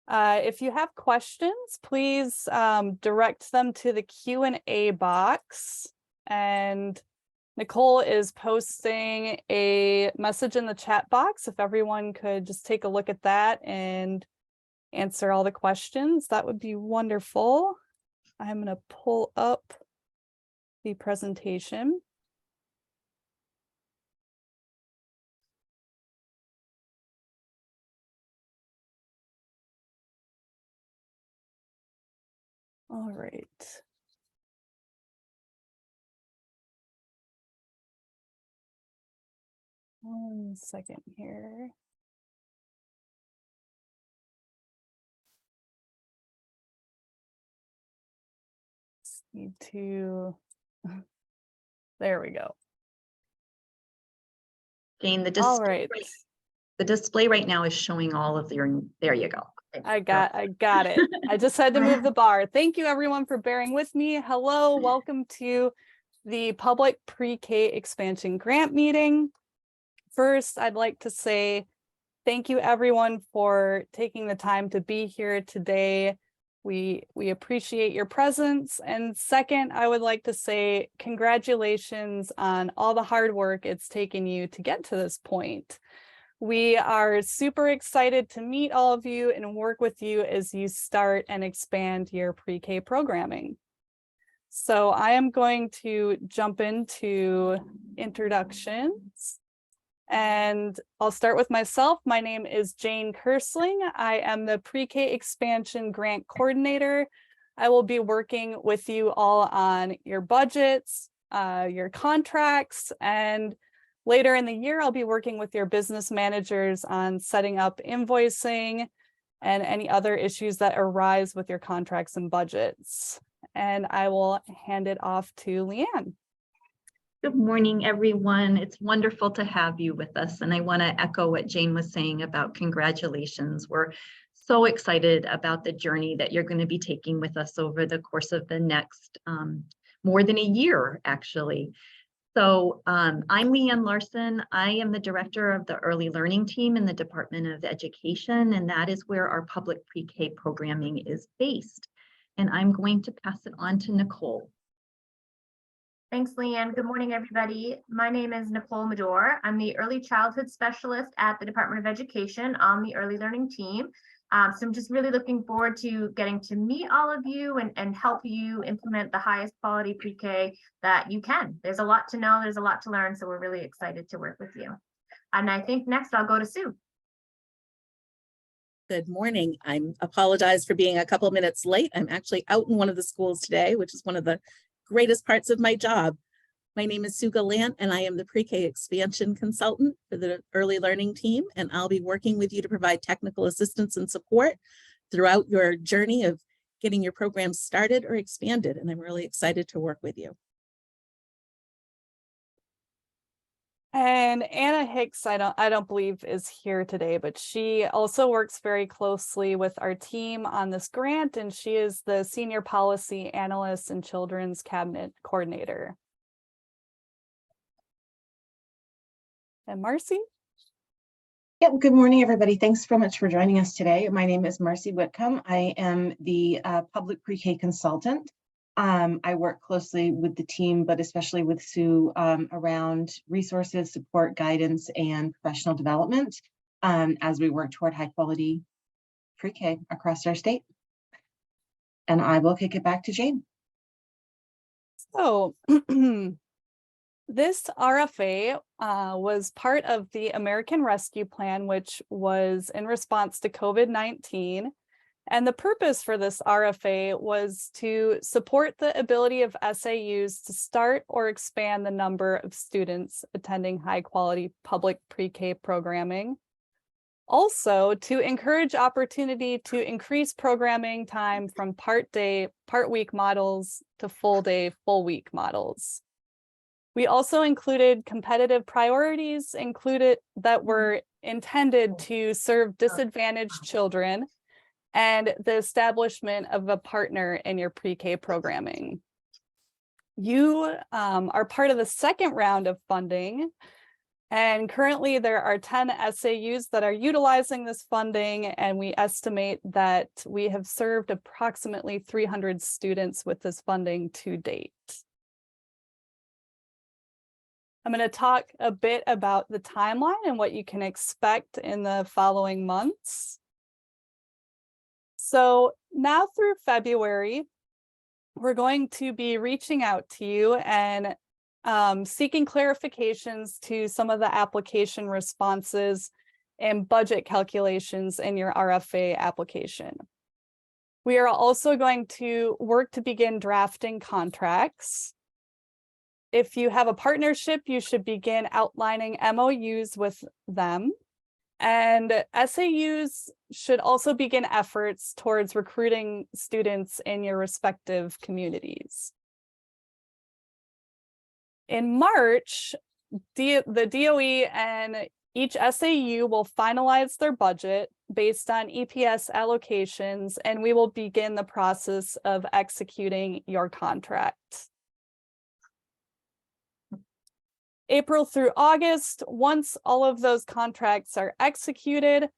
If you have questions, please direct them to the Q&A box. And Nicole is posting a message in the chat box. If everyone could just take a look at that and answer all the questions, that would be wonderful. I'm going to pull up the presentation. All right. One second here. Just need to, there we go. Jane, the All right. display right now is showing all of your, there you go. I got it. I just had to move the bar. Thank you everyone for bearing with me. Hello, welcome to the public pre-K expansion grant meeting. First, I'd like to say thank you everyone for taking the time to be here today. We appreciate your presence. And second, I would like to say congratulations on all the hard work it's taken you to get to this point. We are super excited to meet all of you and work with you as you start and expand your pre-K programming. So I am going to jump into introductions. And I'll start with myself. My name is Jane Kersling. I am the Pre-K Expansion Grant Coordinator. I will be working with you all on your budgets, your contracts, and later in the year, I'll be working with your business managers on setting up invoicing and any other issues that arise with your contracts and budgets. And I will hand it off to Leanne. Good morning, everyone. It's wonderful to have you with us. And I want to echo what Jane was saying about congratulations. We're so excited about the journey that you're going to be taking with us over the course of the next more than a year, actually. So I'm Leanne Larson. I am the director of the early learning team in the Department of Education, and that is where our public pre-K programming is based. And I'm going to pass it on to Nicole. Thanks, Leanne. Good morning, everybody. My name is Nicole Medor. I'm the early childhood specialist at the Department of Education on the early learning team. So I'm just really looking forward to getting to meet all of you and help you implement the highest quality pre-K that you can. There's a lot to know, there's a lot to learn, so we're really excited to work with you. And I think next I'll go to Sue. Good morning. I apologize for being a couple minutes late. I'm actually out in one of the schools today, which is one of the greatest parts of my job. My name is Sue Gallant, and I am the Pre-K Expansion Consultant for the Early Learning Team, and I'll be working with you to provide technical assistance and support throughout your journey of getting your program started or expanded, and I'm really excited to work with you. And Anna Hicks, I don't believe is here today, but she also works very closely with our team on this grant, and she is the Senior Policy Analyst and Children's Cabinet Coordinator. And Marcy? Yep, good morning, everybody. Thanks so much for joining us today. My name is Marcy Whitcomb. I am the public pre-K consultant. I work closely with the team, but especially with Sue around resources, support, guidance, and professional development as we work toward high quality pre-K across our state. And I will kick it back to Jane. So this RFA was part of the American Rescue Plan, which was in response to COVID-19. And the purpose for this RFA was to support the ability of SAUs to start or expand the number of students attending high quality public pre-K programming. Also, to encourage opportunity to increase programming time from part-day, part-week models to full-day, full-week models. We also included competitive priorities that were intended to serve disadvantaged children and the establishment of a partner in your pre-K programming. You are part of the second round of funding, And currently there are 10 SAUs that are utilizing this funding, and we estimate that we have served approximately 300 students with this funding to date. I'm going to talk a bit about the timeline and what you can expect in the following months. So now through February, we're going to be reaching out to you and seeking clarifications to some of the application responses and budget calculations in your RFA application. We are also going to work to begin drafting contracts. If you have a partnership, you should begin outlining MOUs with them. And SAUs should also begin efforts towards recruiting students in your respective communities. In March, the DOE and each SAU will finalize their budget based on EPS allocations, and we will begin the process of executing your contract. April through August, once all of those contracts are executed,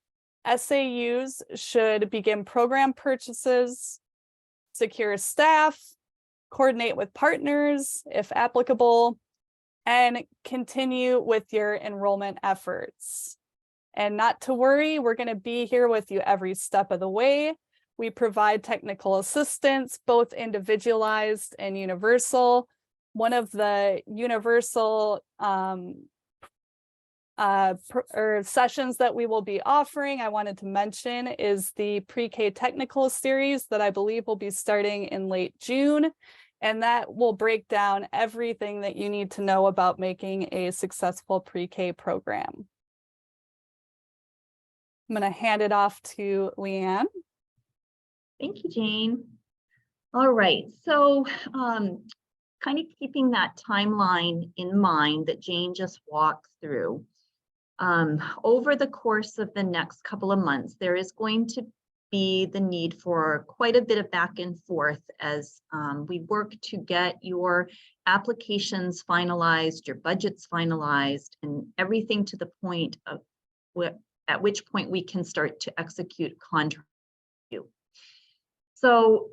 SAUs should begin program purchases, secure staff, coordinate with partners if applicable, and continue with your enrollment efforts. And not to worry, we're going to be here with you every step of the way. We provide technical assistance, both individualized and universal. One of the universal sessions that we will be offering, I wanted to mention, is the Pre-K Technical Series that I believe will be starting in late June. And that will break down everything that you need to know about making a successful pre-K program. I'm going to hand it off to Leanne. Thank you, Jane. All right, so kind of keeping that timeline in mind that Jane just walked through, over the course of the next couple of months, there is going to be the need for quite a bit of back and forth as we work to get your applications finalized, your budgets finalized, and everything to the point of at which point we can start to execute contract. So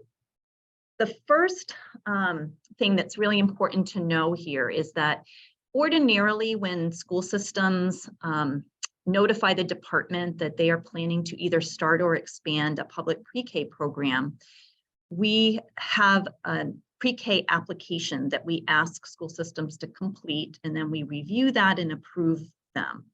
the first thing that's really important to know here is that ordinarily when school systems notify the department that they are planning to either start or expand a public pre-K program, we have a pre-K application that we ask school systems to complete, and then we review that and approve them.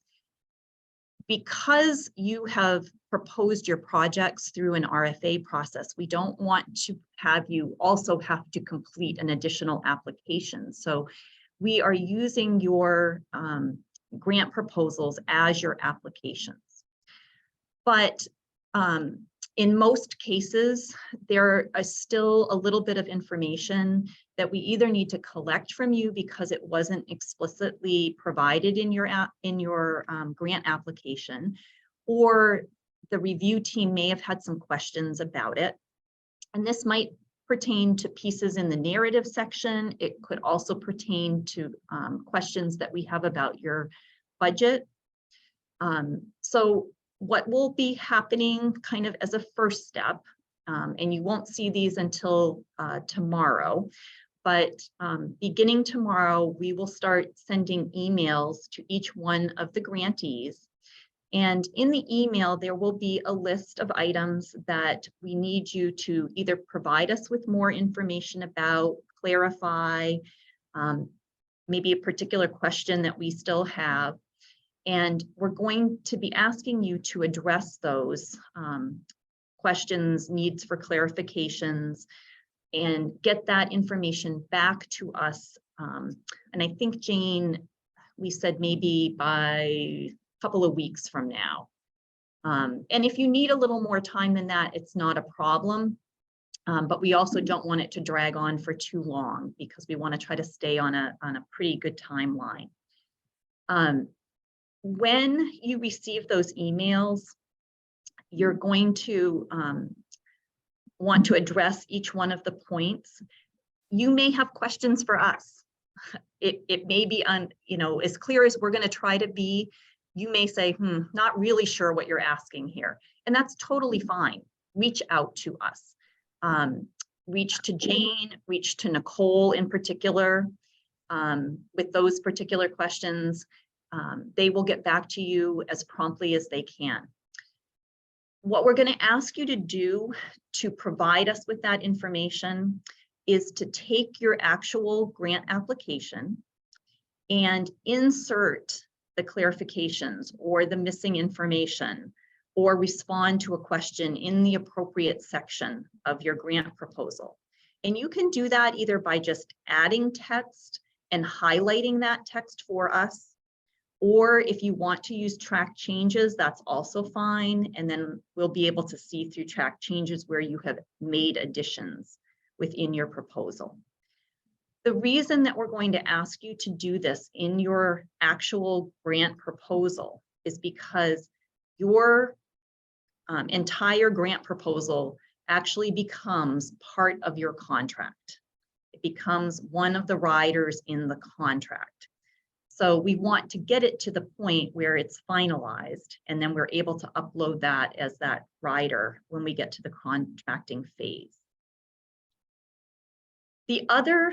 Because you have proposed your projects through an RFA process, we don't want to have you also have to complete an additional application. So we are using your grant proposals as your applications. But in most cases, there is still a little bit of information that we either need to collect from you because it wasn't explicitly provided in your grant application, or the review team may have had some questions about it. And this might pertain to pieces in the narrative section. It could also pertain to questions that we have about your budget. So what will be happening kind of as a first step, and you won't see these until tomorrow, but beginning tomorrow, we will start sending emails to each one of the grantees. And in the email, there will be a list of items that we need you to either provide us with more information about, clarify, maybe a particular question that we still have. And we're going to be asking you to address those questions, needs for clarifications, and get that information back to us. And I think, Jane, we said maybe by a couple of weeks from now. And if you need a little more time than that, it's not a problem. But we also don't want it to drag on for too long because we want to try to stay on a pretty good timeline. When you receive those emails, you're going to want to address each one of the points. You may have questions for us. it may be as clear as we're going to try to be. You may say, not really sure what you're asking here. And that's totally fine. Reach out to us. Reach to Jane, reach to Nicole in particular with those particular questions. They will get back to you as promptly as they can. What we're going to ask you to do to provide us with that information is to take your actual grant application and insert the clarifications or the missing information or respond to a question in the appropriate section of your grant proposal. And you can do that either by just adding text and highlighting that text for us, or if you want to use track changes, that's also fine. And then we'll be able to see through track changes where you have made additions within your proposal. The reason that we're going to ask you to do this in your actual grant proposal is because your entire grant proposal actually becomes part of your contract. It becomes one of the riders in the contract. So we want to get it to the point where it's finalized, and then we're able to upload that as that rider when we get to the contracting phase. The other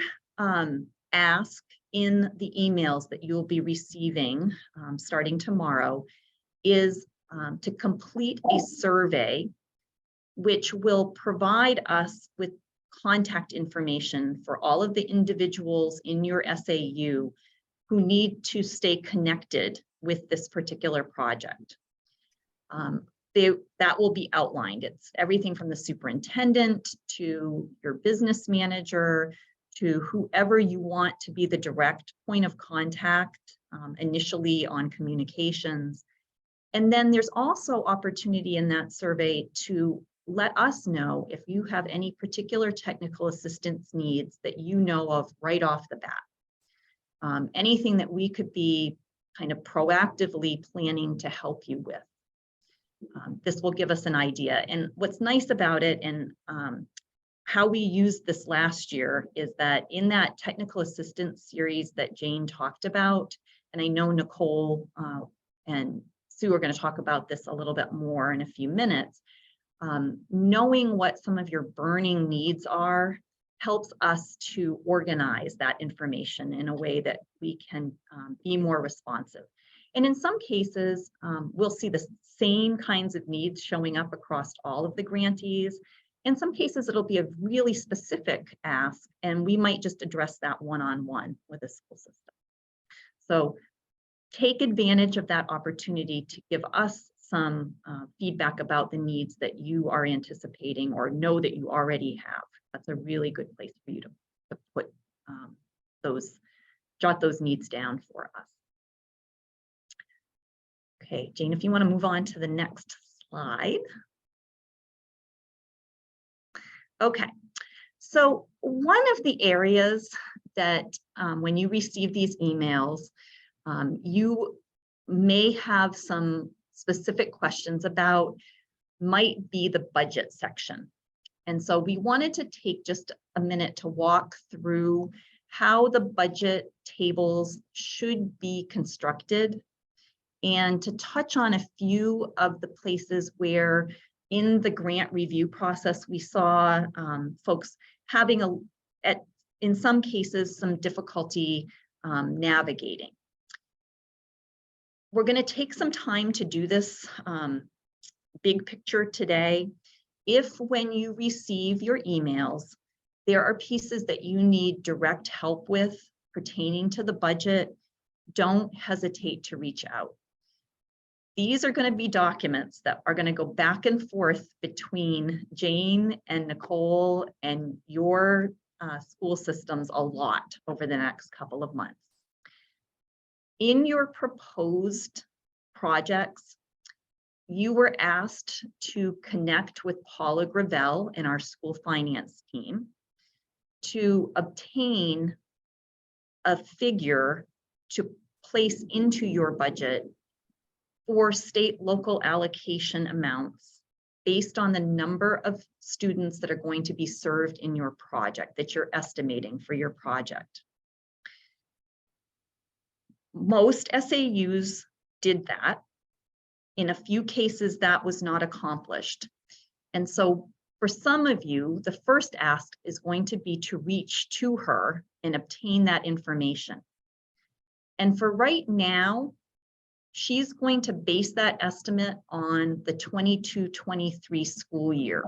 ask in the emails that you'll be receiving starting tomorrow is to complete a survey, which will provide us with contact information for all of the individuals in your SAU who need to stay connected with this particular project. That will be outlined. It's everything from the superintendent to your business manager to whoever you want to be the direct point of contact initially on communications. And then there's also opportunity in that survey to let us know if you have any particular technical assistance needs that you know of right off the bat. Anything that we could be kind of proactively planning to help you with. This will give us an idea. And what's nice about it and how we used this last year is that in that technical assistance series that Jane talked about, and I know Nicole and Sue are going to talk about this a little bit more in a few minutes, knowing what some of your burning needs are helps us to organize that information in a way that we can be more responsive. And in some cases, we'll see the same kinds of needs showing up across all of the grantees. In some cases, it'll be a really specific ask, and we might just address that one-on-one with a school system. So take advantage of that opportunity to give us some feedback about the needs that you are anticipating or know that you already have. That's a really good place for you to put jot those needs down for us. Okay, Jane, if you want to move on to the next slide. Okay, so one of the areas that when you receive these emails, you may have some specific questions about might be the budget section. And so we wanted to take just a minute to walk through how the budget tables should be constructed and to touch on a few of the places where in the grant review process, we saw folks having in some cases, some difficulty navigating. We're going to take some time to do this big picture today. If when you receive your emails, there are pieces that you need direct help with pertaining to the budget, don't hesitate to reach out. These are going to be documents that are going to go back and forth between Jane and Nicole and your school systems a lot over the next couple of months. In your proposed projects, you were asked to connect with Paula Gravel in our school finance team to obtain a figure to place into your budget for state local allocation amounts based on the number of students that are going to be served in your project that you're estimating for your project. Most SAUs did that. In a few cases, that was not accomplished. And so for some of you, the first ask is going to be to reach to her and obtain that information. And for right now, she's going to base that estimate on the 22-23 school year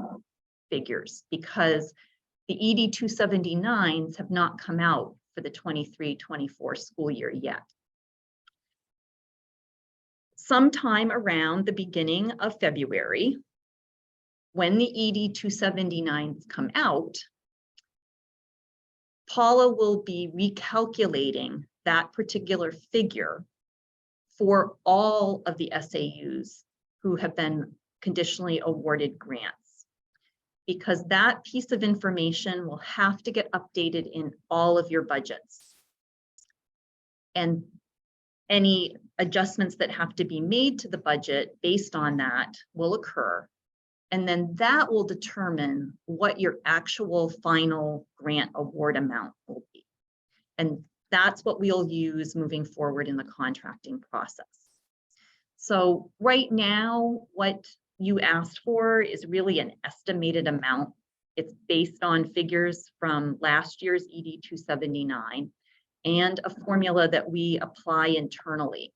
figures, because the ED 279s have not come out for the 23-24 school year yet. Sometime around the beginning of February, when the ED 279s come out, Paula will be recalculating that particular figure for all of the SAUs who have been conditionally awarded grants, because that piece of information will have to get updated in all of your budgets. And any adjustments that have to be made to the budget based on that will occur. And then that will determine what your actual final grant award amount will be. And that's what we'll use moving forward in the contracting process. So right now, what you asked for is really an estimated amount. It's based on figures from last year's ED 279 and a formula that we apply internally.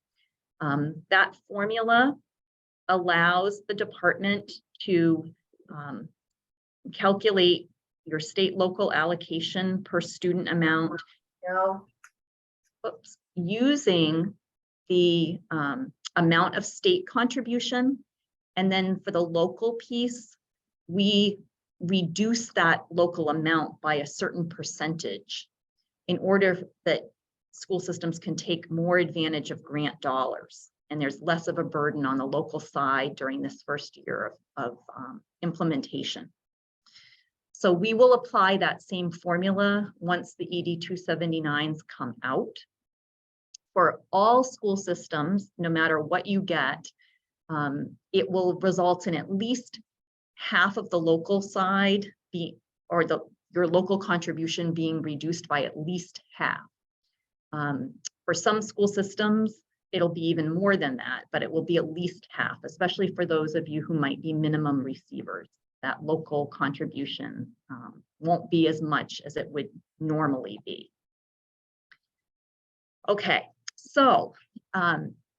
That formula allows the department to calculate your state local allocation per student amount. Using the amount of state contribution. And then for the local piece, we reduce that local amount by a certain percentage in order that school systems can take more advantage of grant dollars. And there's less of a burden on the local side during this first year of implementation. So we will apply that same formula once the ED 279s come out. For all school systems, no matter what you get, it will result in at least half of the local side your local contribution being reduced by at least half. For some school systems, it'll be even more than that, but it will be at least half, especially for those of you who might be minimum receivers. That local contribution won't be as much as it would normally be. Okay, so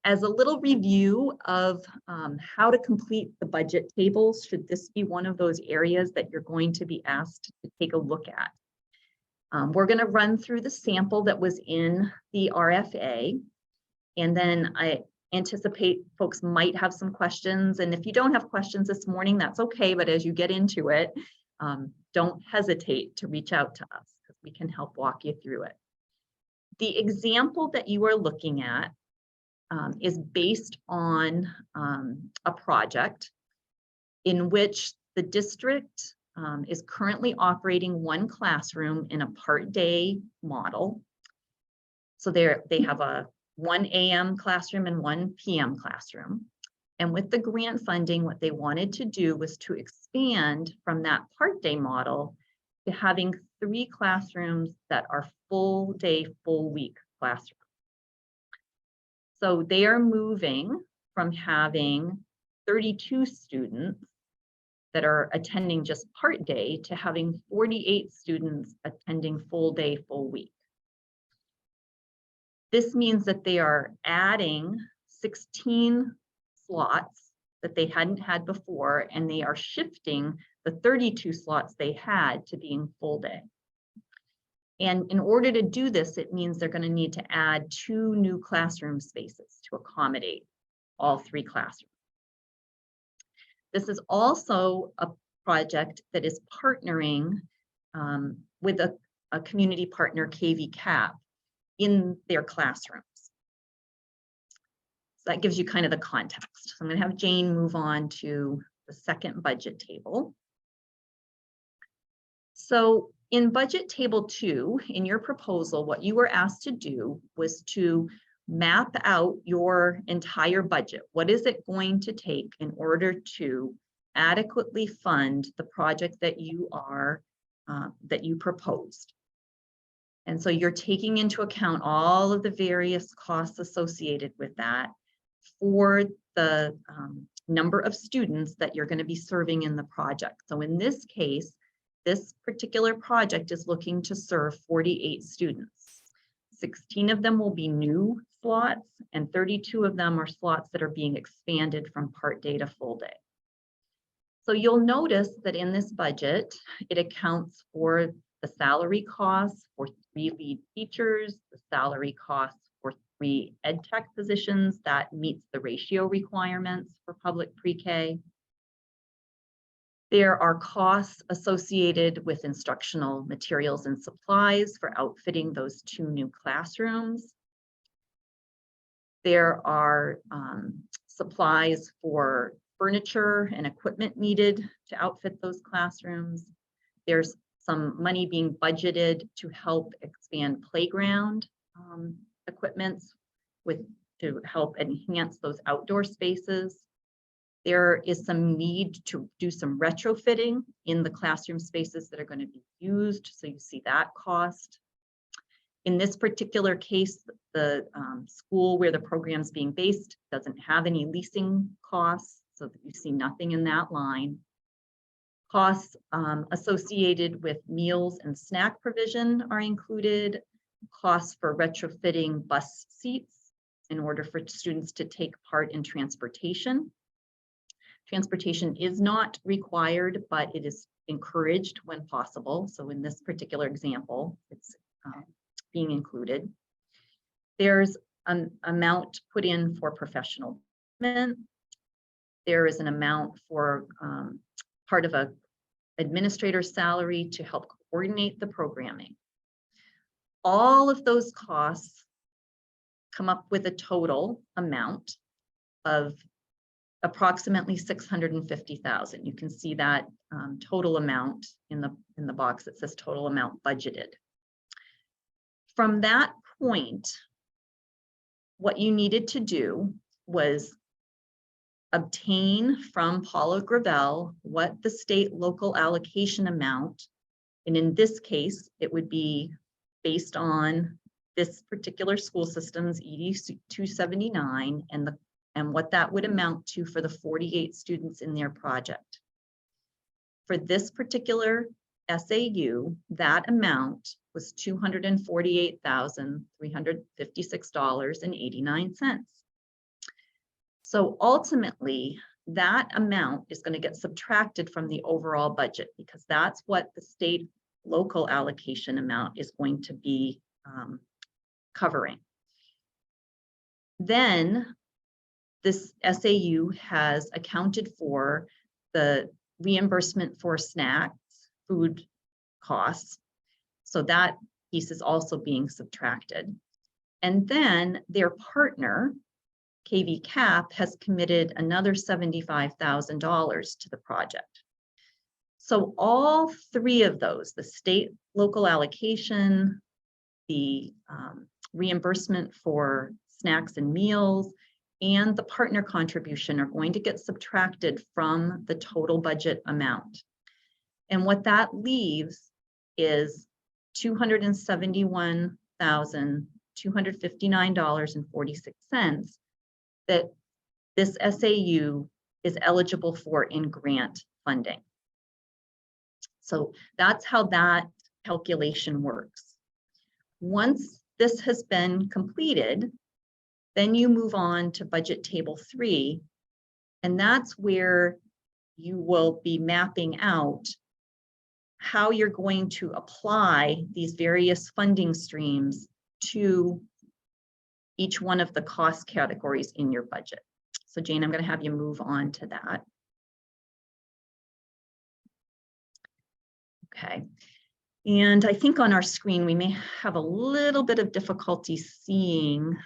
as a little review of how to complete the budget tables, should this be one of those areas that you're going to be asked to take a look at. We're going to run through the sample that was in the RFA, and then I anticipate folks might have some questions. And if you don't have questions this morning, that's okay. But as you get into it, don't hesitate to reach out to us because we can help walk you through it. The example that you are looking at is based on a project in which the district is currently operating one classroom in a part-day model. So they have a 1 a.m. classroom and 1 p.m. classroom. And with the grant funding, what they wanted to do was to expand from that part-day model to having 3 classrooms that are full day, full week classrooms. So they are moving from having 32 students that are attending just part day to having 48 students attending full day, full week. This means that they are adding 16 slots that they hadn't had before, and they are shifting the 32 slots they had to being full day. And in order to do this, it means they're going to need to add 2 new classroom spaces to accommodate all 3 classrooms. This is also a project that is partnering with a community partner, KV CAP, in their classrooms. So that gives you kind of the context. So I'm going to have Jane move on to the second budget table. So in budget table 2, in your proposal, what you were asked to do was to map out your entire budget. What is it going to take in order to adequately fund the project that you proposed? And so you're taking into account all of the various costs associated with that for the number of students that you're going to be serving in the project. So in this case, this particular project is looking to serve 48 students. 16 of them will be new slots, and 32 of them are slots that are being expanded from part day to full day. So you'll notice that in this budget, it accounts for the salary costs for 3 lead teachers, the salary costs for 3 ed tech positions that meets the ratio requirements for public pre-K. There are costs associated with instructional materials and supplies for outfitting those 2 new classrooms. There are supplies for furniture and equipment needed to outfit those classrooms. There's some money being budgeted to help expand playground equipments to help enhance those outdoor spaces. There is some need to do some retrofitting in the classroom spaces that are going to be used. So you see that cost. In this particular case, the school where the program is being based doesn't have any leasing costs, so that you see nothing in that line. Costs associated with meals and snack provision are included. Costs for retrofitting bus seats in order for students to take part in transportation. Transportation is not required, but it is encouraged when possible. So in this particular example, it's being included. There's an amount put in for professional development. There is an amount for part of a administrator's salary to help coordinate the programming. All of those costs come up with a total amount of approximately $650,000. You can see that total amount in the box that says total amount budgeted. From that point, what you needed to do was obtain from Paula Gravel what the state local allocation amount, and in this case, it would be based on this particular school system's ED 279 and what that would amount to for the 48 students in their project. For this particular SAU, that amount was $248,356.89. So ultimately, that amount is going to get subtracted from the overall budget because that's what the state local allocation amount is going to be covering. Then this SAU has accounted for the reimbursement for snacks, food costs. So that piece is also being subtracted. And then their partner, KV Cap, has committed another $75,000 to the project. So all 3 of those, the state local allocation, the reimbursement for snacks and meals, and the partner contribution are going to get subtracted from the total budget amount. And what that leaves is $271,259.46 that this SAU is eligible for in grant funding. So that's how that calculation works. Once this has been completed, then you move on to budget table 3, and that's where you will be mapping out how you're going to apply these various funding streams to each one of the cost categories in your budget. So Jane, I'm going to have you move on to that. Okay. And I think on our screen, we may have a little bit of difficulty seeing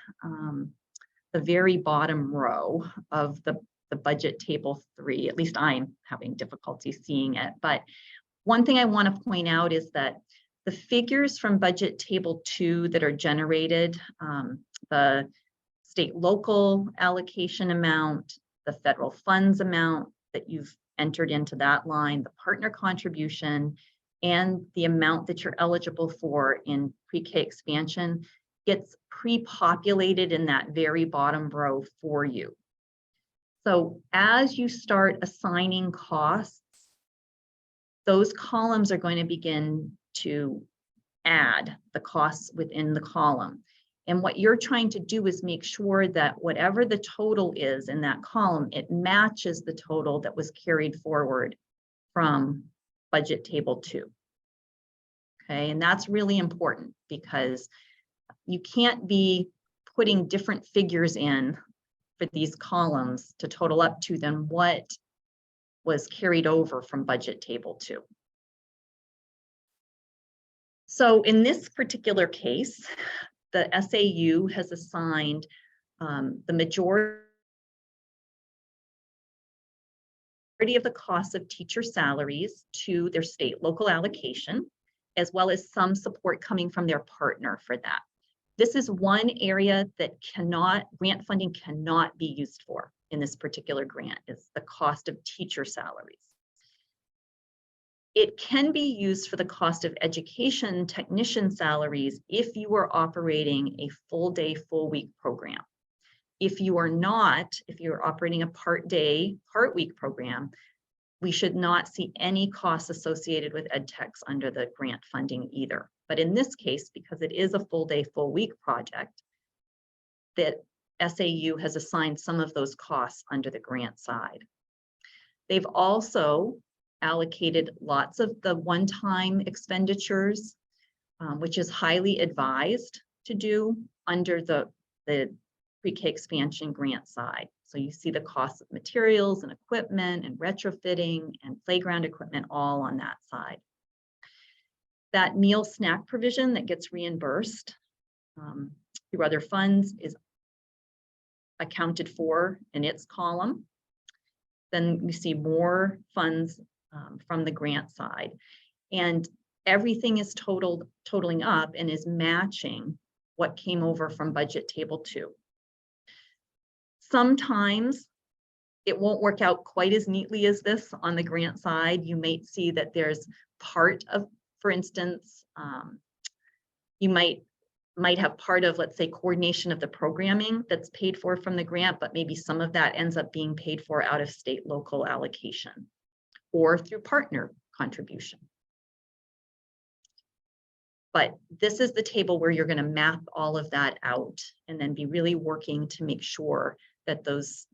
the very bottom row of the budget table 3. At least I'm having difficulty seeing it. But one thing I want to point out is that the figures from budget table 2 that are generated, the state local allocation amount, the federal funds amount that you've entered into that line, the partner contribution, and the amount that you're eligible for in pre-K expansion gets pre-populated in that very bottom row for you. So as you start assigning costs, those columns are going to begin to add the costs within the column. And what you're trying to do is make sure that whatever the total is in that column, it matches the total that was carried forward from budget table 2. Okay, and that's really important because you can't be putting different figures in for these columns to total up to than what was carried over from budget table 2. So in this particular case, the SAU has assigned the majority of the costs of teacher salaries to their state local allocation, as well as some support coming from their partner for that. This is one area that grant funding cannot be used for in this particular grant, is the cost of teacher salaries. It can be used for the cost of education technician salaries if you are operating a full day, full week program. If you are not, if you're operating a part day, part week program, we should not see any costs associated with ed techs under the grant funding either. But in this case, because it is a full day, full week project, that SAU has assigned some of those costs under the grant side. They've also allocated lots of the one-time expenditures, which is highly advised to do under the Pre-K expansion grant side. So you see the cost of materials and equipment and retrofitting and playground equipment all on that side. That meal snack provision that gets reimbursed through other funds is accounted for in its column. Then we see more funds from the grant side, and everything is totaling up and is matching what came over from budget table 2. Sometimes it won't work out quite as neatly as this on the grant side. You might see that there's part of, for instance, you might have part of, let's say, coordination of the programming that's paid for from the grant, but maybe some of that ends up being paid for out of state local allocation or through partner contribution. But this is the table where you're going to map all of that out and then be really working to make sure that those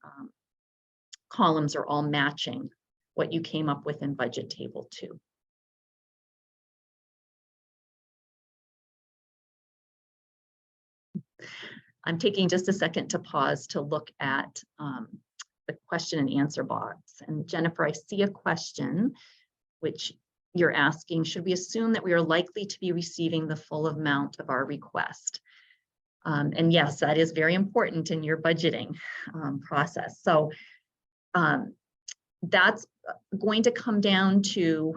columns are all matching what you came up with in budget table 2. I'm taking just a second to pause to look at the question and answer box. And Jennifer, I see a question which you're asking, should we assume that we are likely to be receiving the full amount of our request? And yes, that is very important in your budgeting process. So that's going to come down to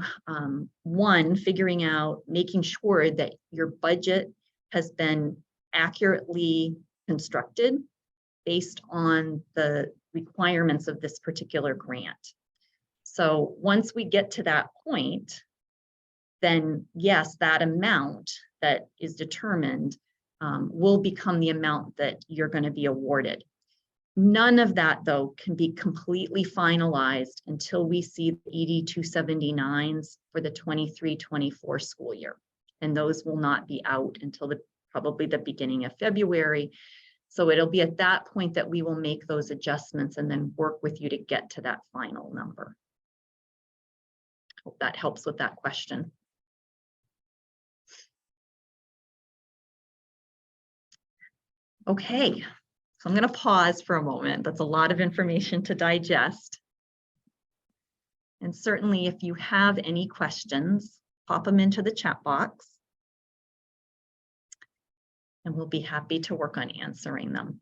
one, figuring out, making sure that your budget has been accurately constructed based on the requirements of this particular grant. So once we get to that point, then yes, that amount that is determined will become the amount that you're going to be awarded. None of that, though, can be completely finalized until we see the ED 279s for the 23-24 school year. And those will not be out until probably the beginning of February. So it'll be at that point that we will make those adjustments and then work with you to get to that final number. Hope that helps with that question. Okay, so I'm going to pause for a moment. That's a lot of information to digest. And certainly if you have any questions, pop them into the chat box. And we'll be happy to work on answering them.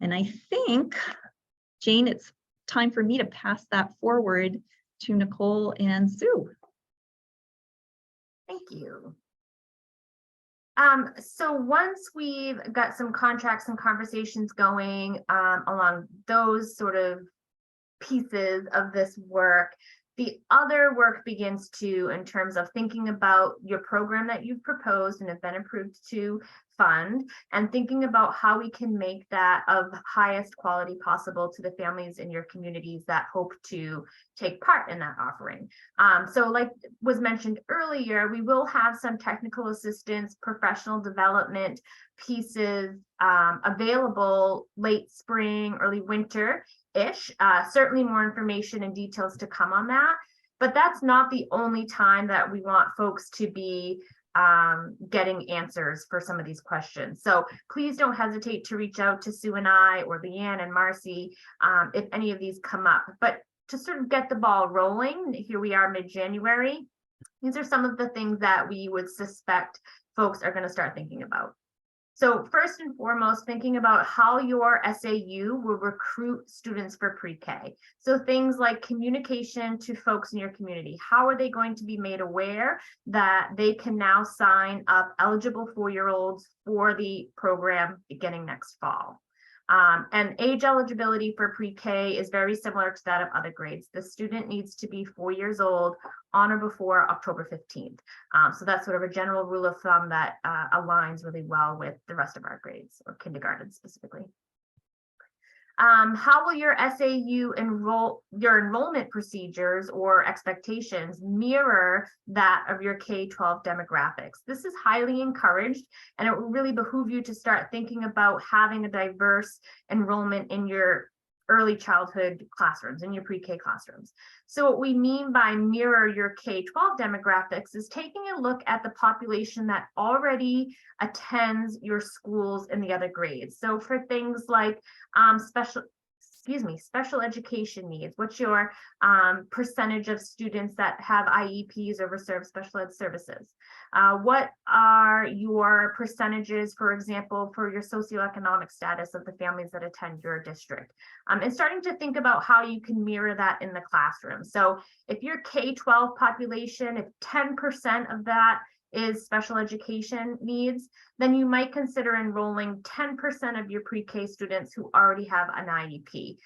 And I think, Jane, it's time for me to pass that forward to Nicole and Sue. Thank you. So once we've got some contracts and conversations going along those sort of pieces of this work, The other work begins in terms of thinking about your program that you've proposed and have been approved to fund, and thinking about how we can make that of highest quality possible to the families in your communities that hope to take part in that offering. So like was mentioned earlier, we will have some technical assistance, professional development pieces available late spring, early winter-ish. Certainly more information and details to come on that, but that's not the only time that we want folks to be getting answers for some of these questions. So please don't hesitate to reach out to Sue and I, or Leanne and Marcy, if any of these come up. But to sort of get the ball rolling, here we are mid-January, these are some of the things that we would suspect folks are going to start thinking about. So first and foremost, thinking about how your SAU will recruit students for pre-K. So things like communication to folks in your community. How are they going to be made aware that they can now sign up eligible 4-year-olds for the program beginning next fall? And age eligibility for pre-K is very similar to that of other grades. The student needs to be 4 years old on or before October 15th. So that's sort of a general rule of thumb that aligns really well with the rest of our grades, or kindergarten specifically. How will your SAU your enrollment procedures or expectations mirror that of your K-12 demographics? This is highly encouraged, and it will really behoove you to start thinking about having a diverse enrollment in your early childhood classrooms, in your pre-K classrooms. So what we mean by mirror your K-12 demographics is taking a look at the population that already attends your schools in the other grades. So for things like special education needs, what's your percentage of students that have IEPs or reserved special ed services? What are your percentages, for example, for your socioeconomic status of the families that attend your district? And starting to think about how you can mirror that in the classroom. So if your K-12 population, if 10% of that is special education needs, then you might consider enrolling 10% of your pre-K students who already have an IEP.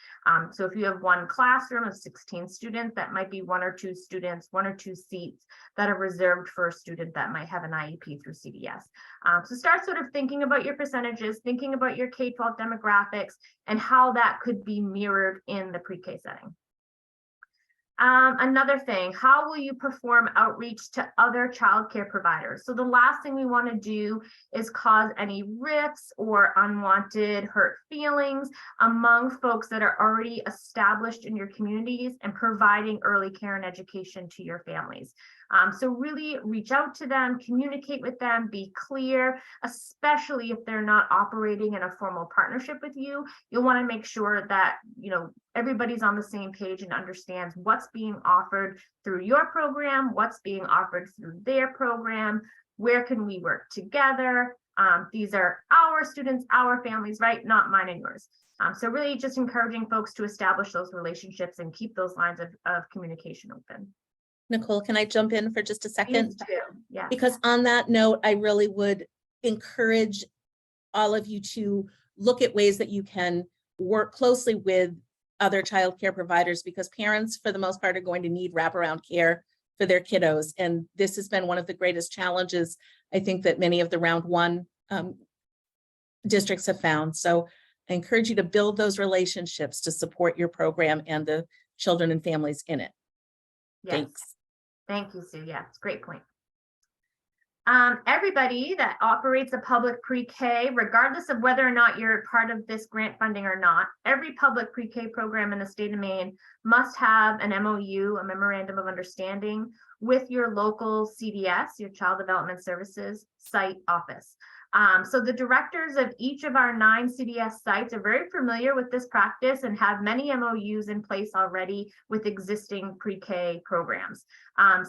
So if you have one classroom of 16 students, that might be 1 or 2 students, 1 or 2 seats that are reserved for a student that might have an IEP through CDS. So start sort of thinking about your percentages, thinking about your K-12 demographics, and how that could be mirrored in the pre-K setting. Another thing, how will you perform outreach to other childcare providers? So the last thing we want to do is cause any rifts or unwanted hurt feelings among folks that are already established in your communities and providing early care and education to your families. So really reach out to them, communicate with them, be clear, especially if they're not operating in a formal partnership with you. You'll want to make sure that, everybody's on the same page and understands what's being offered through your program, what's being offered through their program, where can we work together? These are our students, our families, right? Not mine and yours. So really just encouraging folks to establish those relationships and keep those lines of communication open. Nicole, can I jump in for just a second? Yeah. Because on that note, I really would encourage all of you to look at ways that you can work closely with other childcare providers, because parents, for the most part, are going to need wraparound care for their kiddos. And this has been one of the greatest challenges, I think, that many of the round 1 districts have found. So I encourage you to build those relationships to support your program and the children and families in it. Yes. Thanks. Thank you, Sue. Yeah, it's a great point. Everybody that operates a public pre-K, regardless of whether or not you're part of this grant funding or not, every public pre-K program in the state of Maine must have an MOU, a memorandum of understanding, with your local CDS, your Child Development Services site office. So the directors of each of our 9 CDS sites are very familiar with this practice and have many MOUs in place already with existing pre-K programs.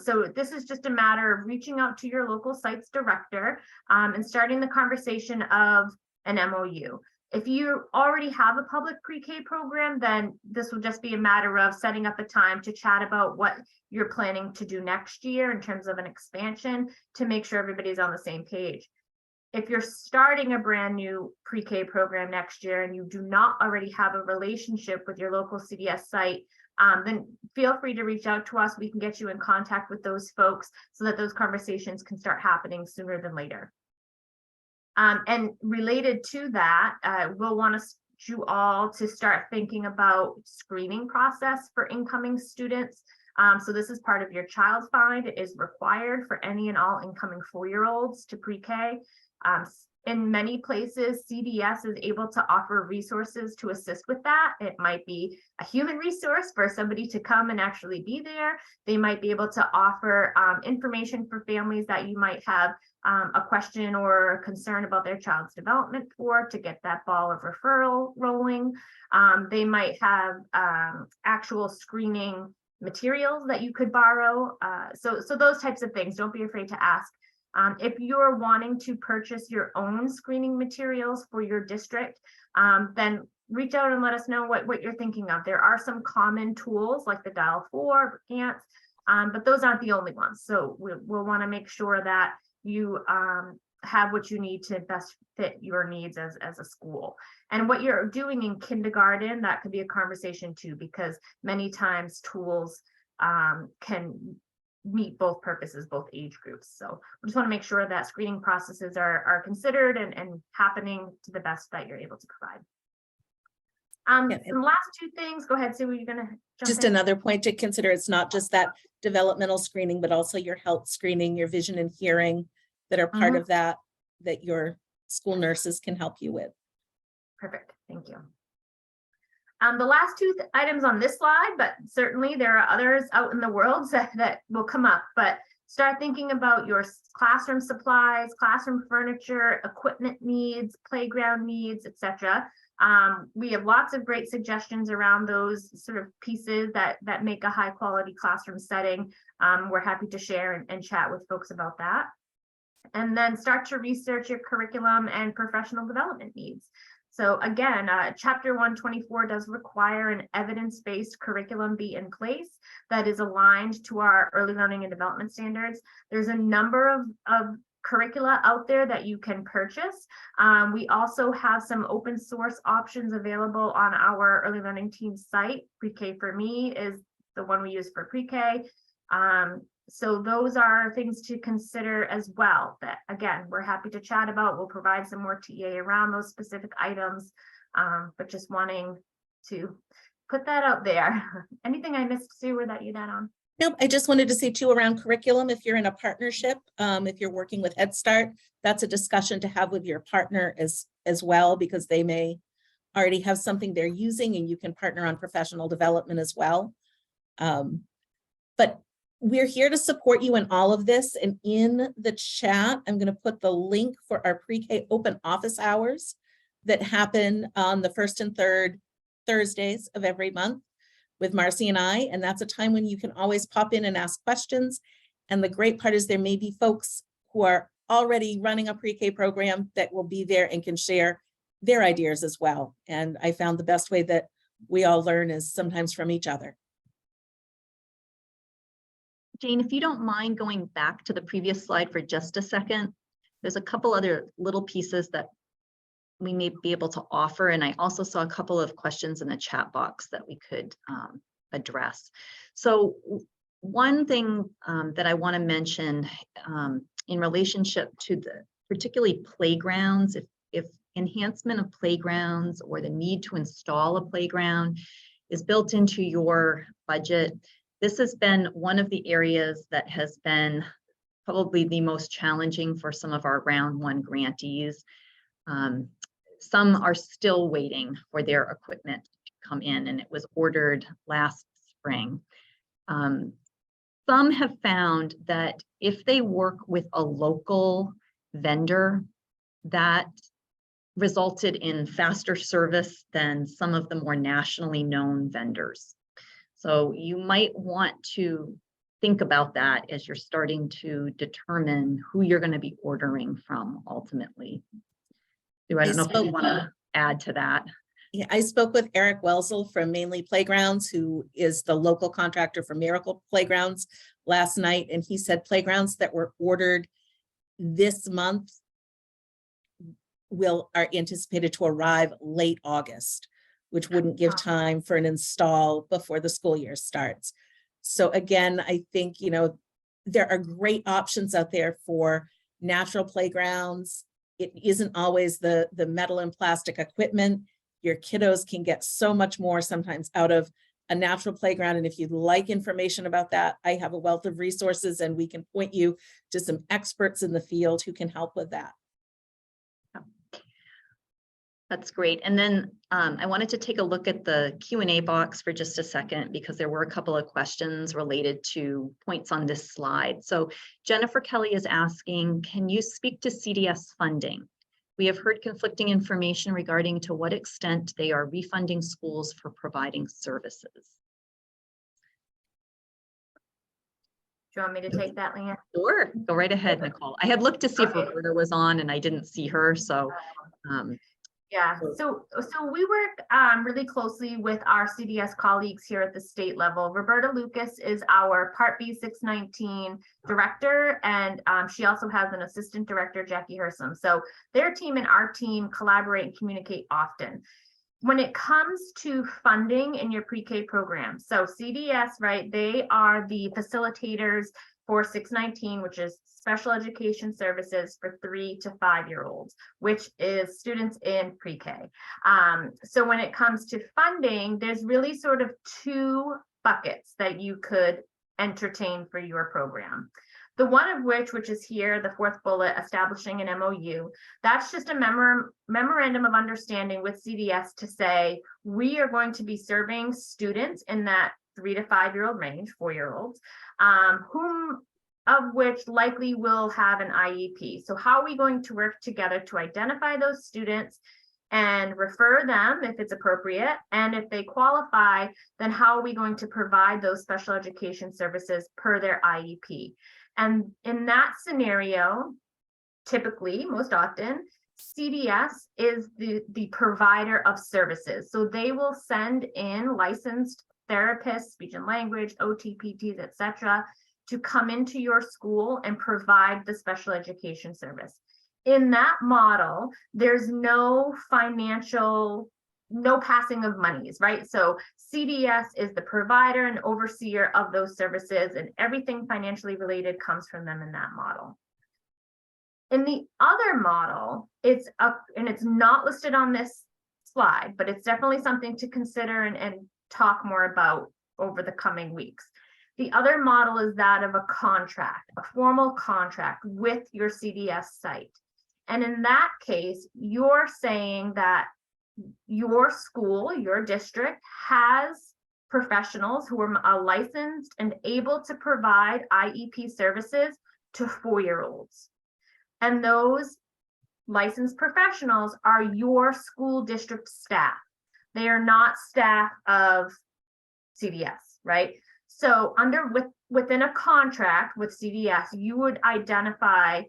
So this is just a matter of reaching out to your local sites director and starting the conversation of an MOU. If you already have a public pre-K program, then this will just be a matter of setting up a time to chat about what you're planning to do next year in terms of an expansion to make sure everybody's on the same page. If you're starting a brand new pre-K program next year and you do not already have a relationship with your local CDS site, then feel free to reach out to us. We can get you in contact with those folks so that those conversations can start happening sooner than later. And related to that, we'll want you all to start thinking about screening process for incoming students. So this is part of your child find. It is required for any and all incoming 4-year-olds to pre-K. In many places, CDS is able to offer resources to assist with that. It might be a human resource for somebody to come and actually be there. They might be able to offer information for families that you might have a question or a concern about their child's development for, to get that ball of referral rolling. They might have actual screening materials that you could borrow. So those types of things, don't be afraid to ask. If you're wanting to purchase your own screening materials for your district, then reach out and let us know what you're thinking of. There are some common tools like the Dial4, GANTs, but those aren't the only ones. So we'll want to make sure that you have what you need to best fit your needs as a school. And what you're doing in kindergarten, that could be a conversation too, because many times tools can meet both purposes, both age groups. So we just want to make sure that screening processes are considered and happening to the best that you're able to provide. Some last two things. Go ahead, Sue, you're going to jump Just in. another point to consider, it's not just that developmental screening, but also your health screening, your vision and hearing that are part of that your school nurses can help you with. Perfect, thank you. The last two items on this slide, but certainly there are others out in the world that will come up, but start thinking about your classroom supplies, classroom furniture, equipment needs, playground needs, etc. We have lots of great suggestions around those sort of pieces that make a high quality classroom setting. We're happy to share and chat with folks about that. And then start to research your curriculum and professional development needs. So again, Chapter 124 does require an evidence-based curriculum be in place that is aligned to our early learning and development standards. There's a number of curricula out there that you can purchase. We also have some open source options available on our early learning team site. Pre-K for Me is the one we use for pre-K. So those are things to consider as well, that again, we're happy to chat about. We'll provide some more TA around those specific items, but just wanting to put that out there. Anything I missed, Sue, or that you'd add on? Nope, I just wanted to say too, around curriculum, if you're in a partnership, if you're working with Head Start, that's a discussion to have with your partner as well, because they may already have something they're using and you can partner on professional development as well. But we're here to support you in all of this. And in the chat, I'm going to put the link for our pre-K open office hours that happen on the 1st and 3rd Thursdays of every month with Marcy and I. And that's a time when you can always pop in and ask questions. And the great part is there may be folks who are already running a pre-K program that will be there and can share their ideas as well. And I found the best way that we all learn is sometimes from each other. Jane, if you don't mind going back to the previous slide for just a second, there's a couple other little pieces that we may be able to offer. And I also saw a couple of questions in the chat box that we could address. So one thing that I want to mention in relationship to the particularly playgrounds, if enhancement of playgrounds or the need to install a playground is built into your budget, this has been one of the areas that has been probably the most challenging for some of our round one grantees. Some are still waiting for their equipment to come in, and it was ordered last spring. Some have found that if they work with a local vendor, that resulted in faster service than some of the more nationally known vendors. So you might want to think about that as you're starting to determine who you're going to be ordering from ultimately. I don't know if you want to add to that. Yeah, I spoke with Eric Welsel from Mainly Playgrounds, who is the local contractor for Miracle Playgrounds, last night, and he said playgrounds that were ordered this month are anticipated to arrive late August, which wouldn't give time for an install before the school year starts. So again, I think, you know, there are great options out there for natural playgrounds. It isn't always the metal and plastic equipment. Your kiddos can get so much more sometimes out of a natural playground. And if you'd like information about that, I have a wealth of resources and we can point you to some experts in the field who can help with that. That's great. And then I wanted to take a look at the Q&A box for just a second, because there were a couple of questions related to points on this slide. So Jennifer Kelly is asking, can you speak to CDS funding? We have heard conflicting information regarding to what extent they are refunding schools for providing services. Do you want me to take that, Leanne? Sure, go right ahead, Nicole. I had looked to see if Roberta was on and I didn't see her, so. Yeah, so we work really closely with our CDS colleagues here at the state level. Roberta Lucas is our Part B 619 director, and she also has an assistant director, Jackie Hersom. So their team and our team collaborate and communicate often. When it comes to funding in your pre-K program, so CDS, right, they are the facilitators for 619, which is special education services for 3 to 5 year olds, which is students in pre-K. So when it comes to funding, there's really sort of 2 buckets that you could entertain for your program. The one of which is here, the 4th bullet, establishing an MOU. That's just a memorandum of understanding with CDS to say, we are going to be serving students in that 3 to 5 year old range, 4-year-olds, whom of which likely will have an IEP. So how are we going to work together to identify those students and refer them if it's appropriate? And if they qualify, then how are we going to provide those special education services per their IEP? And in that scenario, typically, most often, CDS is the provider of services. So they will send in licensed therapists, speech and language, OT, PTs, etc., to come into your school and provide the special education service. In that model, there's no passing of monies, right? So CDS is the provider and overseer of those services, and everything financially related comes from them in that model. In the other model, it's not listed on this slide, but it's definitely something to consider and talk more about over the coming weeks. The other model is that of a contract, a formal contract with your CDS site. And in that case, you're saying that your school, your district has professionals who are licensed and able to provide IEP services to 4-year-olds. And those licensed professionals are your school district staff. They are not staff of CDS, right? So within a contract with CDS, you would identify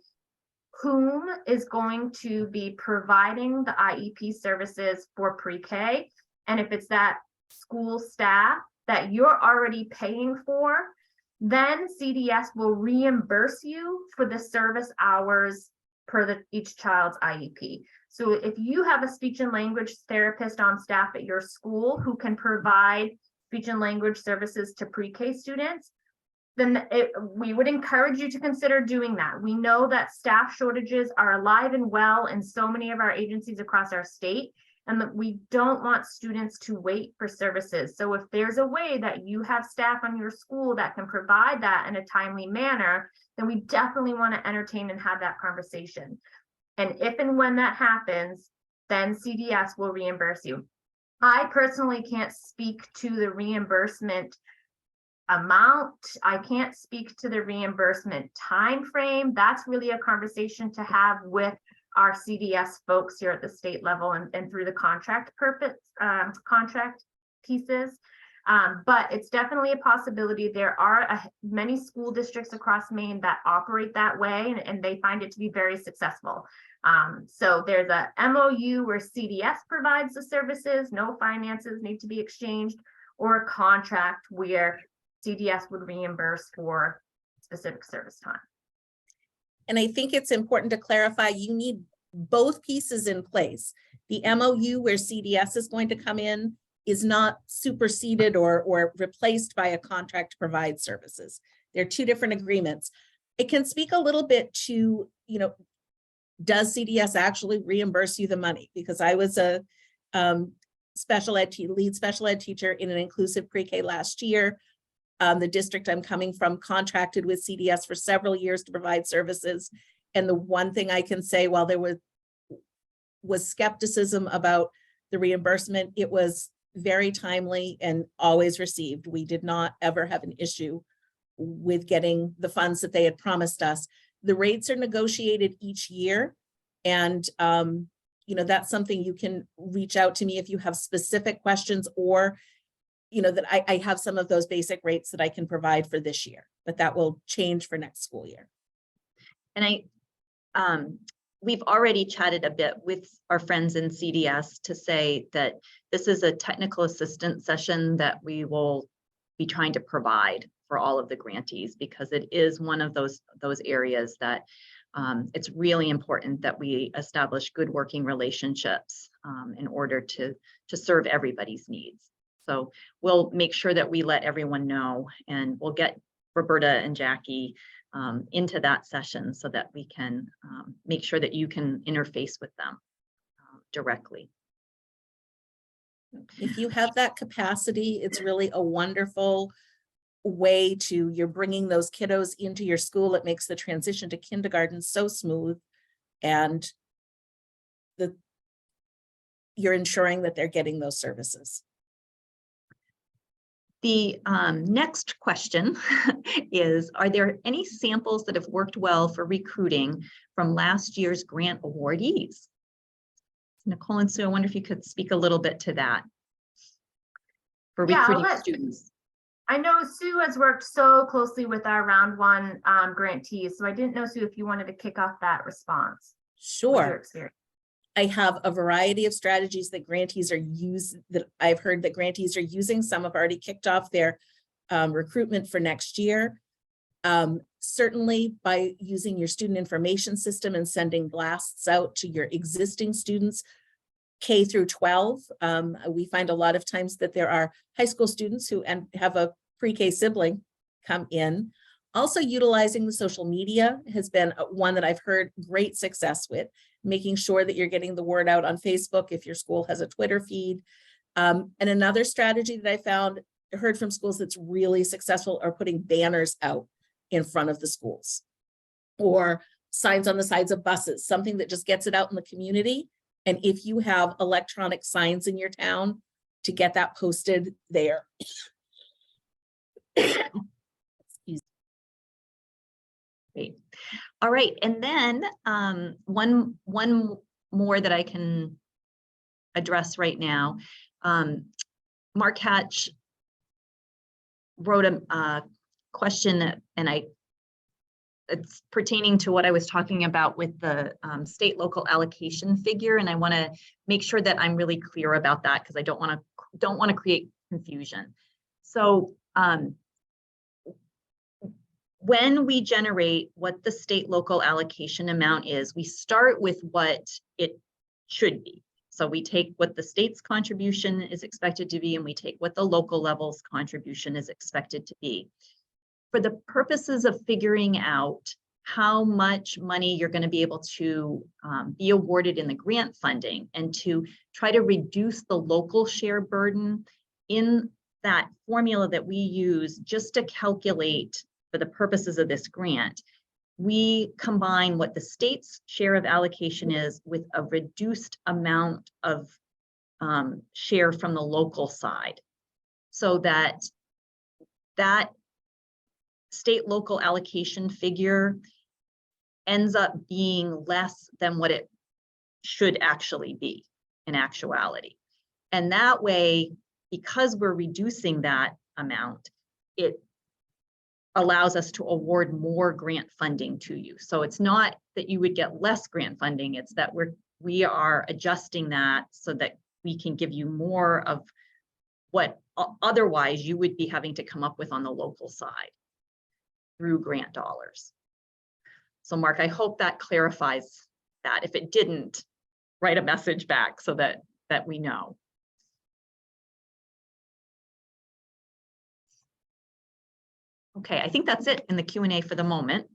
whom is going to be providing the IEP services for pre-K. And if it's that school staff that you're already paying for, then CDS will reimburse you for the service hours per each child's IEP. So if you have a speech and language therapist on staff at your school who can provide speech and language services to pre-K students, then we would encourage you to consider doing that. We know that staff shortages are alive and well in so many of our agencies across our state, and that we don't want students to wait for services. So if there's a way that you have staff on your school that can provide that in a timely manner, then we definitely want to entertain and have that conversation. And if and when that happens, then CDS will reimburse you. I personally can't speak to the reimbursement amount. I can't speak to the reimbursement time frame. That's really a conversation to have with our CDS folks here at the state level and through the contract pieces. But it's definitely a possibility. There are many school districts across Maine that operate that way, and they find it to be very successful. So there's a MOU where CDS provides the services, no finances need to be exchanged, or a contract where CDS would reimburse for specific service time. And I think it's important to clarify, you need both pieces in place. The MOU where CDS is going to come in is not superseded or replaced by a contract to provide services. They're two different agreements. It can speak a little bit to, you know, does CDS actually reimburse you the money? Because I was a lead special ed teacher in an inclusive pre-K last year. The district I'm coming from contracted with CDS for several years to provide services. And the one thing I can say, while there was skepticism about the reimbursement, it was very timely and always received. We did not ever have an issue with getting the funds that they had promised us. The rates are negotiated each year. And, you know, that's something you can reach out to me if you have specific questions, or, you know, that I have some of those basic rates that I can provide for this year, but that will change for next school year. And we've already chatted a bit with our friends in CDS to say that this is a technical assistance session that we will be trying to provide for all of the grantees, because it is one of those areas that it's really important that we establish good working relationships in order to serve everybody's needs. So we'll make sure that we let everyone know, and we'll get Roberta and Jackie into that session so that we can make sure that you can interface with them directly. If you have that capacity, it's really a wonderful way to, you're bringing those kiddos into your school. It makes the transition to kindergarten so smooth, and you're ensuring that they're getting those services. The next question is, are there any samples that have worked well for recruiting from last year's grant awardees? Nicole and Sue, I wonder if you could speak a little bit to that for recruiting students. I know Sue has worked so closely with our round one grantees, so I didn't know, Sue, if you wanted to kick off that response. Sure. I have a variety of strategies that grantees are that I've heard that grantees are using. Some have already kicked off their recruitment for next year. Certainly by using your student information system and sending blasts out to your existing students, K through 12. We find a lot of times that there are high school students who have a pre-K sibling come in. Also, utilizing the social media has been one that I've heard great success with, making sure that you're getting the word out on Facebook if your school has a Twitter feed. And another strategy that I heard from schools that's really successful are putting banners out in front of the schools, or signs on the sides of buses, something that just gets it out in the community. And if you have electronic signs in your town, to get that posted there. Great. All right, and then one more that I can address right now. Mark Hatch wrote a question, and it's pertaining to what I was talking about with the state local allocation figure, and I want to make sure that I'm really clear about that, because I don't want to create confusion. So when we generate what the state local allocation amount is, we start with what it should be. So we take what the state's contribution is expected to be, and we take what the local level's contribution is expected to be. For the purposes of figuring out how much money you're going to be able to be awarded in the grant funding, and to try to reduce the local share burden, in that formula that we use just to calculate for the purposes of this grant, we combine what the state's share of allocation is with a reduced amount of share from the local side, so that state local allocation figure ends up being less than what it should actually be in actuality. And that way, because we're reducing that amount, it allows us to award more grant funding to you. So it's not that you would get less grant funding, it's that we are adjusting that so that we can give you more of what otherwise you would be having to come up with on the local side through grant dollars. So Mark, I hope that clarifies that. If it didn't, write a message back so that we know. Okay, I think that's it in the Q&A for the moment.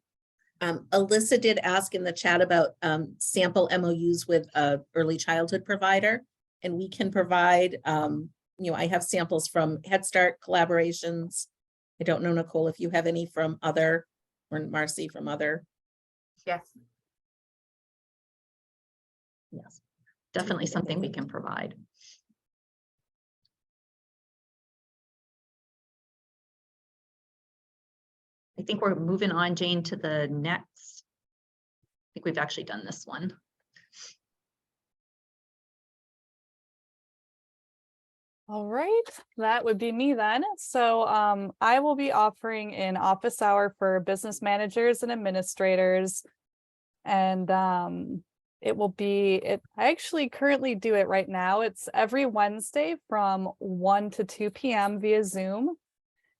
Alyssa did ask in the chat about sample MOUs with a early childhood provider, and we can provide, I have samples from Head Start collaborations. I don't know, Nicole, if you have any from other, or Marcy from other. Yes. Yes, definitely something we can provide. I think we're moving on, Jane, to the next. I think we've actually done this one. All right, that would be me then. So I will be offering an office hour for business managers and administrators. And it will be, I actually currently do it right now. It's every Wednesday from 1 to 2 p.m. via Zoom.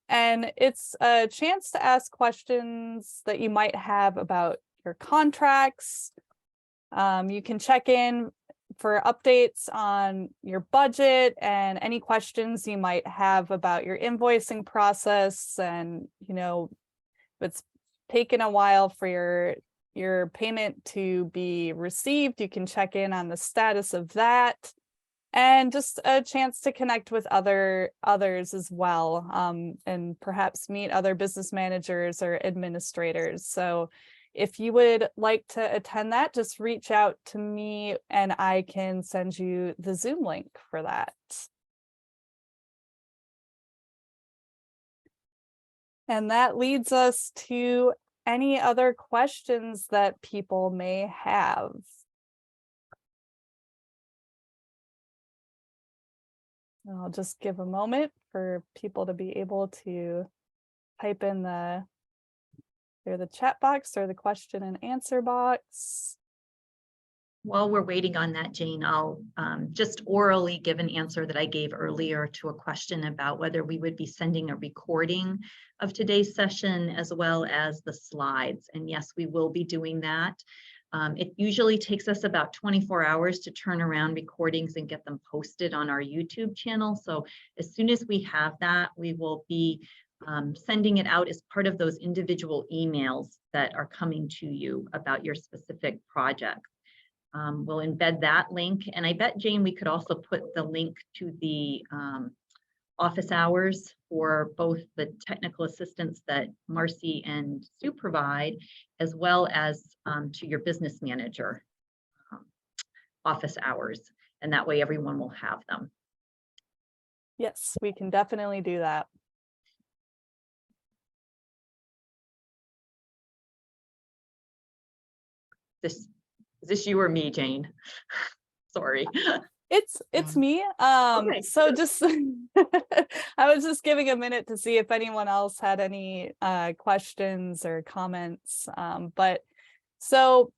And it's a chance to ask questions that you might have about your contracts. You can check in for updates on your budget and any questions you might have about your invoicing process. And, if it's taken a while for your payment to be received, you can check in on the status of that. And just a chance to connect with others as well, and perhaps meet other business managers or administrators. So if you would like to attend that, just reach out to me and I can send you the Zoom link for that. And that leads us to any other questions that people may have. I'll just give a moment for people to be able to type in the chat box or the question and answer box. While we're waiting on that, Jane, I'll just orally give an answer that I gave earlier to a question about whether we would be sending a recording of today's session as well as the slides. And yes, we will be doing that. It usually takes us about 24 hours to turn around recordings and get them posted on our YouTube channel. So as soon as we have that, we will be sending it out as part of those individual emails that are coming to you about your specific project. We'll embed that link. And I bet, Jane, we could also put the link to the office hours for both the technical assistance that Marcy and Sue provide, as well as to your business manager office hours. And that way everyone will have them. Yes, we can definitely do that. Is this you or me, Jane? Sorry. It's me. Okay. So just I was just giving a minute to see if anyone else had any questions or comments. But so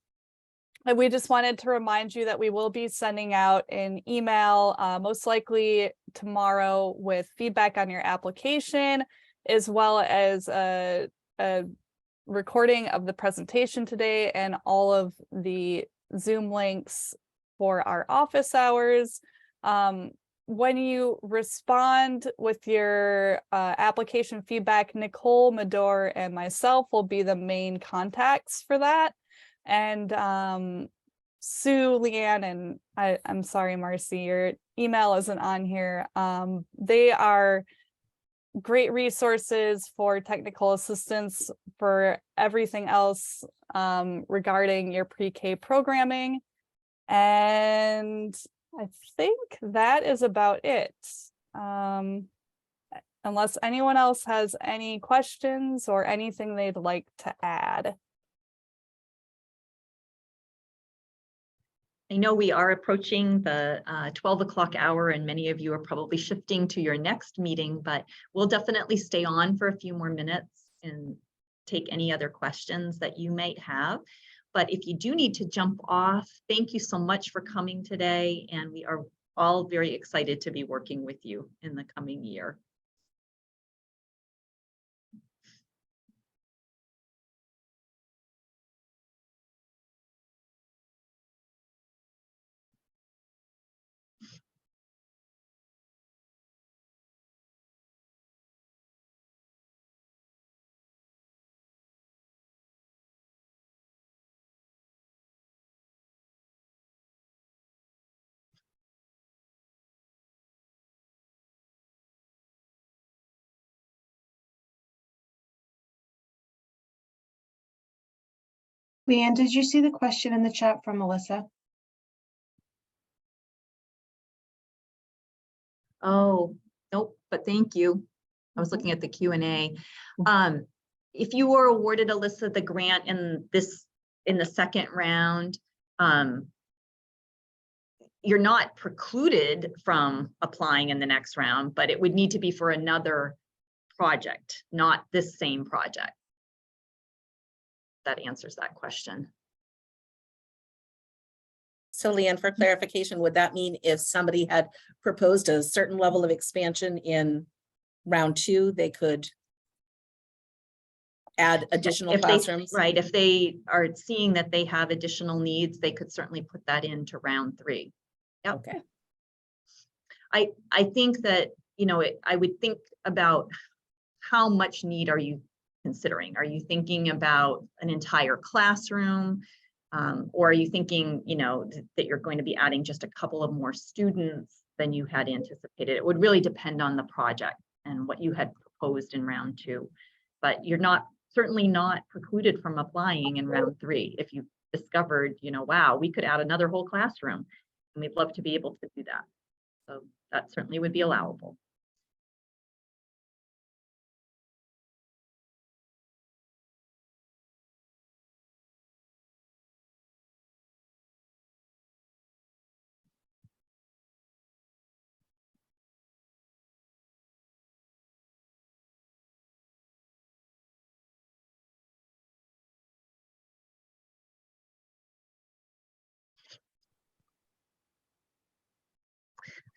we just wanted to remind you that we will be sending out an email, most likely tomorrow, with feedback on your application, as well as a recording of the presentation today and all of the Zoom links for our office hours. When you respond with your application feedback, Nicole, Medor, and myself will be the main contacts for that. And Sue, Leanne, and I'm sorry, Marcy, your email isn't on here. They are great resources for technical assistance for everything else regarding your pre-K programming. And I think that is about it. Unless anyone else has any questions or anything they'd like to add. I know we are approaching the 12 o'clock hour and many of you are probably shifting to your next meeting, but we'll definitely stay on for a few more minutes and take any other questions that you might have. But if you do need to jump off, thank you so much for coming today. And we are all very excited to be working with you in the coming year. Leanne, did you see the question in the chat from Melissa? Oh, nope, but thank you. I was looking at the Q&A. If you were awarded, Alyssa, the grant in the second round, you're not precluded from applying in the next round, but it would need to be for another project, not this same project. That answers that question. So Leanne, for clarification, would that mean if somebody had proposed a certain level of expansion in round 2, they could add additional If classrooms? Right, if they are seeing that they have additional needs, they could certainly put that into round 3. Yep. Okay. I think that, you know, I would think about how much need are you considering? Are you thinking about an entire classroom? Or are you thinking, you know, that you're going to be adding just a couple of more students than you had anticipated? It would really depend on the project and what you had proposed in round 2. But you're certainly not precluded from applying in round 3 if you discovered, you know, wow, we could add another whole classroom, and we'd love to be able to do that. So that certainly would be allowable.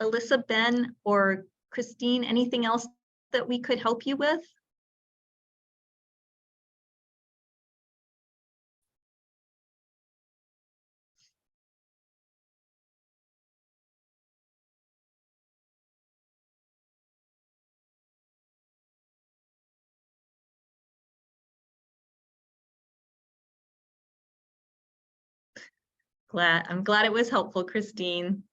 Alyssa, Ben, or Christine, anything else that we could help you with? I'm glad it was helpful, Christine.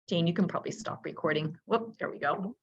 Jane, you can probably stop recording. Whoop, there we go.